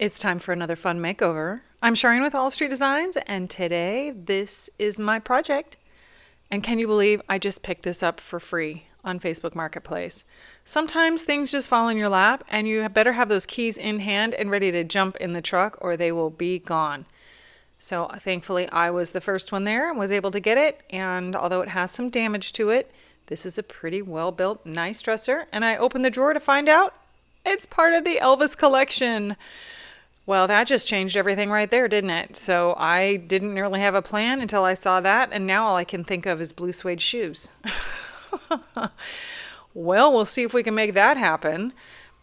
It's time for another fun makeover. I'm Shireen with All Street Designs, and today this is my project. And can you believe I just picked this up for free on Facebook Marketplace? Sometimes things just fall in your lap, and you better have those keys in hand and ready to jump in the truck, or they will be gone. So thankfully, I was the first one there and was able to get it. And although it has some damage to it, this is a pretty well-built, nice dresser. And I opened the drawer to find out it's part of the Elvis collection. Well, that just changed everything right there, didn't it? So I didn't really have a plan until I saw that, and now all I can think of is blue suede shoes. Well, we'll see if we can make that happen.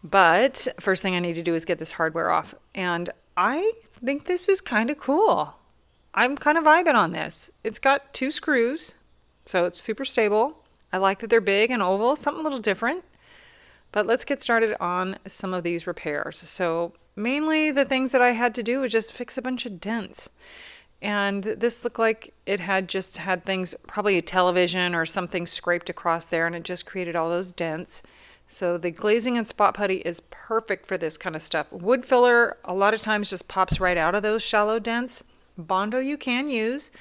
But first thing I need to do is get this hardware off. And I think this is kind of cool. I'm kind of vibing on this. It's got 2 screws, so it's super stable. I like that they're big and oval, something a little different. But let's get started on some of these repairs. So mainly the things that I had to do was just fix a bunch of dents. And this looked like it had just had things, probably a television or something scraped across there, and it just created all those dents. So the glazing and spot putty is perfect for this kind of stuff. Wood filler a lot of times just pops right out of those shallow dents. Bondo you can use.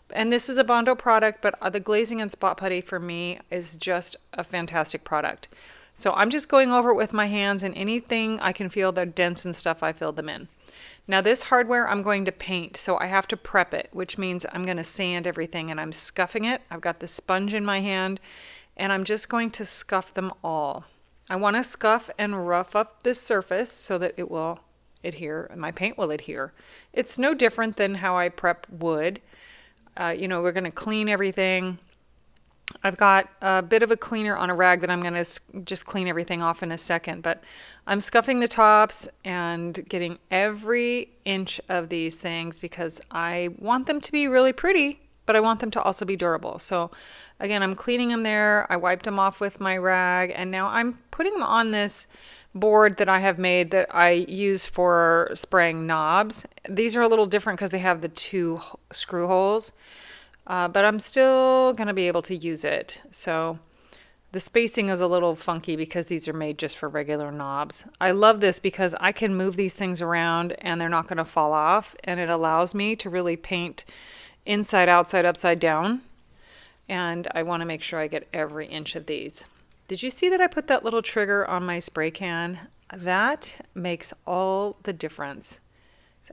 And this is a Bondo product, but the glazing and spot putty for me is just a fantastic product. So I'm just going over it with my hands, and anything I can feel the dents and stuff, I fill them in. Now this hardware I'm going to paint, so I have to prep it, which means I'm going to sand everything, and I'm scuffing it. I've got the sponge in my hand, and I'm just going to scuff them all. I want to scuff and rough up this surface so that it will adhere, and my paint will adhere. It's no different than how I prep wood. We're going to clean everything. I've got a bit of a cleaner on a rag that I'm going to just clean everything off in a second, but I'm scuffing the tops and getting every inch of these things because I want them to be really pretty, but I want them to also be durable. So again, I'm cleaning them there. I wiped them off with my rag, and now I'm putting them on this board that I have made that I use for spraying knobs. These are a little different because they have the 2 screw holes. But I'm still going to be able to use it. So the spacing is a little funky because these are made just for regular knobs. I love this because I can move these things around and they're not going to fall off. And it allows me to really paint inside, outside, upside down. And I want to make sure I get every inch of these. Did you see that I put that little trigger on my spray can? That makes all the difference.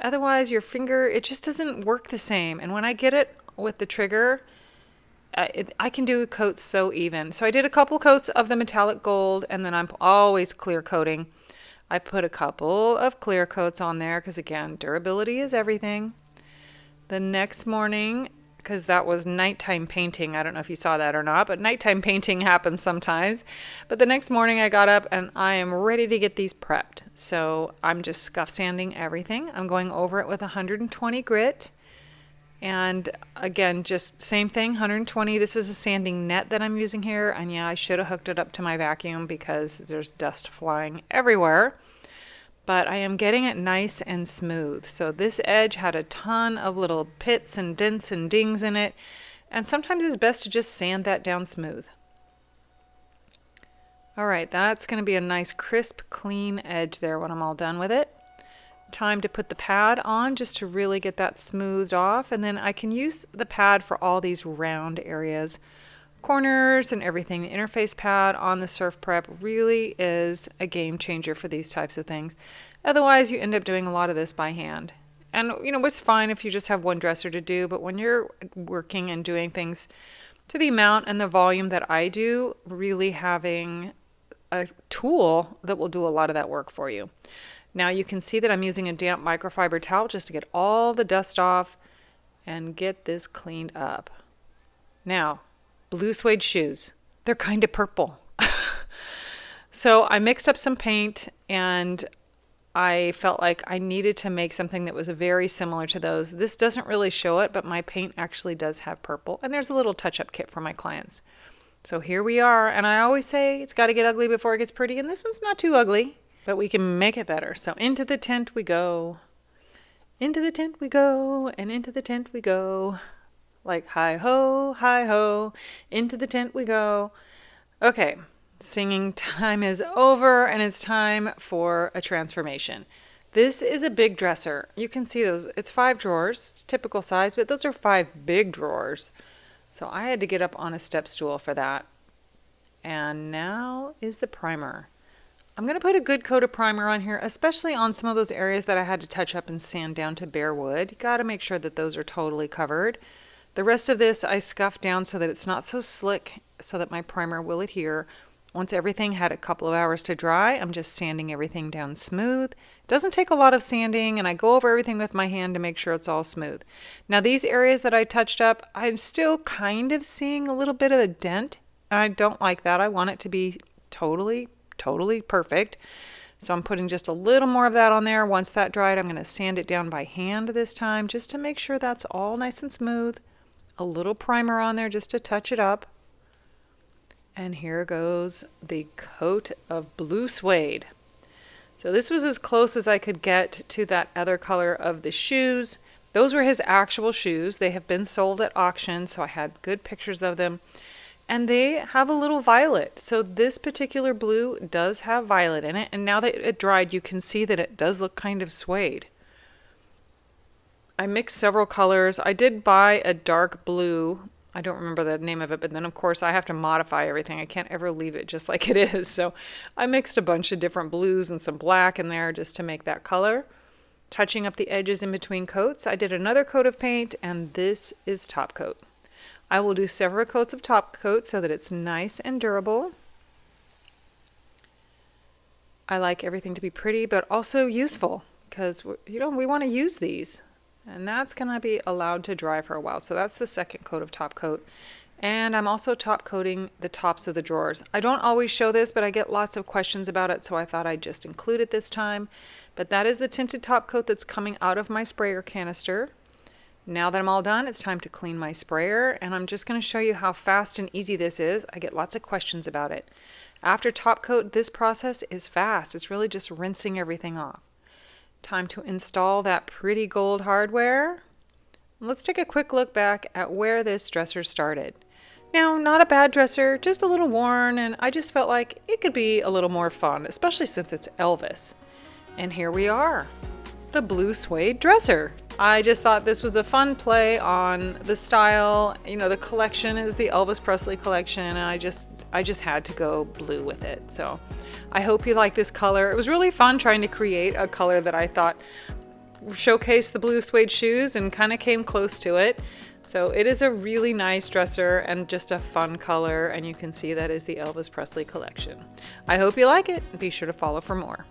Otherwise, your finger, it just doesn't work the same. And when I get it with the trigger, I can do coats so even. So I did a couple coats of the metallic gold, and then I'm always clear coating. I put a couple of clear coats on there because, again, durability is everything. The next morning, because that was nighttime painting, I don't know if you saw that or not, but nighttime painting happens sometimes. But the next morning I got up and I am ready to get these prepped. So I'm just scuff sanding everything. I'm going over it with 120 grit. And again, just same thing, 120. This is a sanding net that I'm using here. And yeah, I should have hooked it up to my vacuum because there's dust flying everywhere. But I am getting it nice and smooth. So this edge had a ton of little pits and dents and dings in it. And sometimes it's best to just sand that down smooth. All right, that's going to be a nice crisp, clean edge there when I'm all done with it. Time to put the pad on just to really get that smoothed off, and then I can use the pad for all these round areas, corners and everything. The interface pad on the Surf Prep really is a game changer for these types of things. Otherwise, you end up doing a lot of this by hand. And it's fine if you just have one dresser to do, but when you're working and doing things to the amount and the volume that I do, really having a tool that will do a lot of that work for you. Now you can see that I'm using a damp microfiber towel just to get all the dust off and get this cleaned up. Now, blue suede shoes. They're kind of purple. So I mixed up some paint, and I felt like I needed to make something that was very similar to those. This doesn't really show it, but my paint actually does have purple. And there's a little touch-up kit for my clients. So here we are. And I always say it's got to get ugly before it gets pretty. And this one's not too ugly, but we can make it better. So into the tent we go. Into the tent we go, and into the tent we go. Like hi ho, into the tent we go. Okay, singing time is over, and it's time for a transformation. This is a big dresser. You can see those. It's 5 drawers, typical size, but those are 5 big drawers. So I had to get up on a step stool for that. And now is the primer. I'm going to put a good coat of primer on here, especially on some of those areas that I had to touch up and sand down to bare wood. You got to make sure that those are totally covered. The rest of this I scuffed down so that it's not so slick, so that my primer will adhere. Once everything had a couple of hours to dry, I'm just sanding everything down smooth. It doesn't take a lot of sanding, and I go over everything with my hand to make sure it's all smooth. Now these areas that I touched up, I'm still kind of seeing a little bit of a dent, and I don't like that. I want it to be totally perfect. So I'm putting just a little more of that on there. Once that dried, I'm going to sand it down by hand this time just to make sure that's all nice and smooth. A little primer on there just to touch it up. And here goes the coat of blue suede. So this was as close as I could get to that other color of the shoes. Those were his actual shoes. They have been sold at auction, so I had good pictures of them. And they have a little violet. So this particular blue does have violet in it. And now that it dried, you can see that it does look kind of suede. I mixed several colors. I did buy a dark blue. I don't remember the name of it, but then of course I have to modify everything. I can't ever leave it just like it is. So I mixed a bunch of different blues and some black in there just to make that color. Touching up the edges in between coats, I did another coat of paint, and this is top coat. I will do several coats of top coat so that it's nice and durable. I like everything to be pretty but also useful, because we want to use these. And that's going to be allowed to dry for a while. So that's the second coat of top coat. And I'm also top coating the tops of the drawers. I don't always show this, but I get lots of questions about it, so I thought I'd just include it this time. But that is the tinted top coat that's coming out of my sprayer canister. Now that I'm all done, it's time to clean my sprayer, and I'm just going to show you how fast and easy this is. I get lots of questions about it. After top coat, this process is fast. It's really just rinsing everything off. Time to install that pretty gold hardware. Let's take a quick look back at where this dresser started. Now, not a bad dresser, just a little worn, and I just felt like it could be a little more fun, especially since it's Elvis. And here we are, the blue suede dresser. I just thought this was a fun play on the style. You know, the collection is the Elvis Presley collection, and I just had to go blue with it. So I hope you like this color. It was really fun trying to create a color that I thought showcased the blue suede shoes and kind of came close to it. So it is a really nice dresser and just a fun color, and you can see that is the Elvis Presley collection. I hope you like it. Be sure to follow for more.